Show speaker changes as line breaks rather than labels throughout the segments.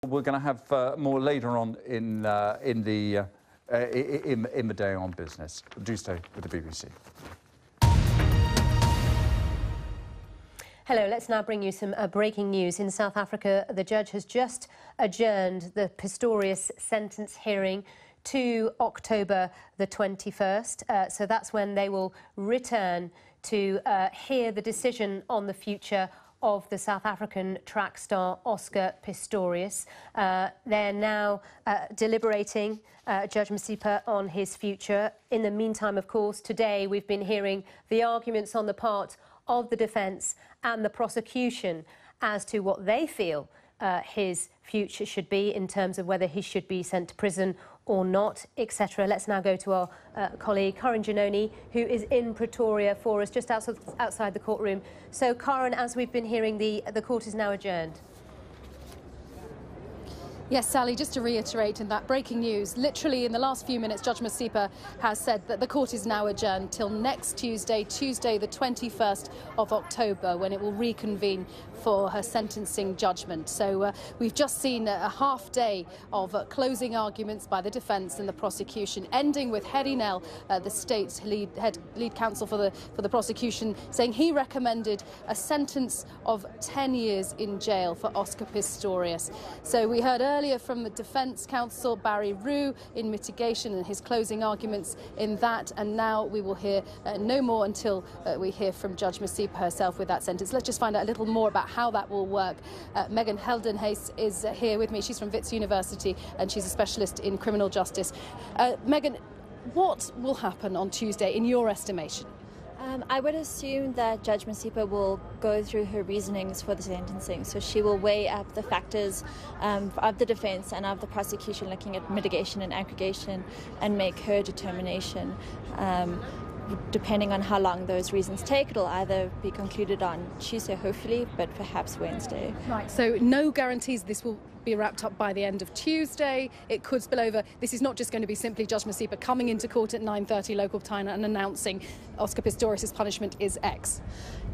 We're going to have more later on in the day on business. Do stay with the BBC.
Hello, let's now bring you some breaking news. In South Africa, the judge has just adjourned the Pistorius sentence hearing to October the 21st. So that's when they will return to hear the decision on the future of the South African track star Oscar Pistorius. They're now deliberating, Judge Masipa, on his future. In the meantime, of course, today we've been hearing the arguments on the part of the defence and the prosecution as to what they feel his future should be in terms of whether he should be sent to prison or not, etc. Let's now go to our colleague, Karan Janoni, who is in Pretoria for us, just outside the courtroom. So, Karan, as we've been hearing, the court is now adjourned.
Yes, Sally, just to reiterate in that breaking news, literally in the last few minutes, Judge Masipa has said that the court is now adjourned till next Tuesday, the 21st of October, when it will reconvene for her sentencing judgment. So we've just seen a half day of closing arguments by the defence and the prosecution, ending with Hedy Nel, the state's lead counsel for the prosecution, saying he recommended a sentence of 10 years in jail for Oscar Pistorius. So we heard earlier from the defence counsel, Barry Roux, in mitigation and his closing arguments in that, and now we will hear no more until we hear from Judge Masipa herself with that sentence. Let's just find out a little more about how that will work. Megan Geldenhuys is here with me. She's from Wits University and she's a specialist in criminal justice. Megan, what will happen on Tuesday in your estimation?
I would assume that Judge Masipa will go through her reasonings for the sentencing. So she will weigh up the factors of the defence and of the prosecution, looking at mitigation and aggregation, and make her determination. Depending on how long those reasons take, it'll either be concluded on Tuesday, hopefully, but perhaps Wednesday.
Right, so no guarantees this will be wrapped up by the end of Tuesday. It could spill over. This is not just going to be simply Judge Masipa coming into court at 9:30 local time and announcing Oscar Pistorius' punishment is X.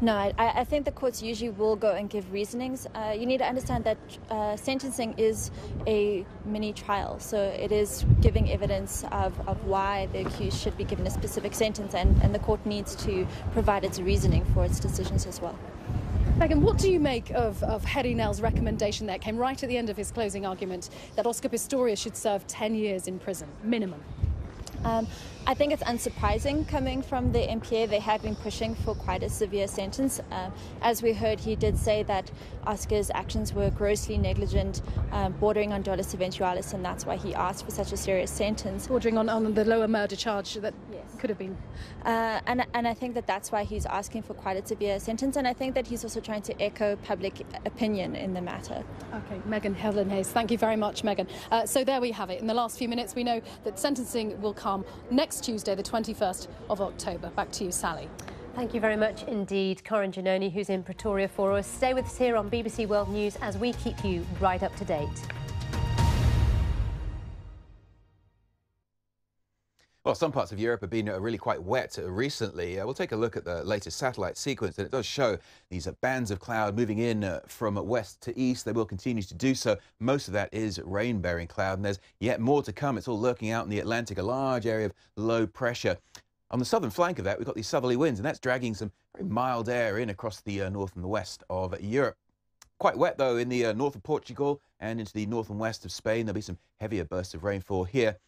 No, I think the courts usually will go and give reasonings. You need to understand that sentencing is a mini trial, so it is giving evidence of why the accused should be given a specific sentence, and the court needs to provide its reasoning for its decisions as well.
Megan, what do you make of Hedy Nel's recommendation there? It came right at the end of his closing argument that Oscar Pistorius should serve 10 years in prison, minimum.
I think it's unsurprising coming from the MPA. They have been pushing for quite a severe sentence. As we heard, he did say that Oscar's actions were grossly negligent, bordering on dolus eventualis, and that's why he asked for such a serious sentence.
Bordering on the lower murder charge that could have been.
And I think that that's why he's asking for quite a severe sentence, and I think that he's also trying to echo public opinion in the matter.
Okay, Megan Geldenhuys, thank you very much, Megan. So there we have it. In the last few minutes, we know that sentencing will come next Tuesday, the 21st of October. Back to you, Sally.
Thank you very much indeed, Karan Janoni, who's in Pretoria for us. Stay with us here on BBC World News as we keep you right up to date.
Well, some parts of Europe have been really quite wet recently. We'll take a look at the latest satellite sequence, and it does show these bands of cloud moving in from west to east. They will continue to do so. Most of that is rain-bearing cloud, and there's yet more to come. It's all lurking out in the Atlantic, a large area of low pressure. On the southern flank of that, we've got these southerly winds, and that's dragging some very mild air in across the north and the west of Europe. Quite wet, though, in the north of Portugal and into the north and west of Spain. There'll be some heavier bursts of rainfall here.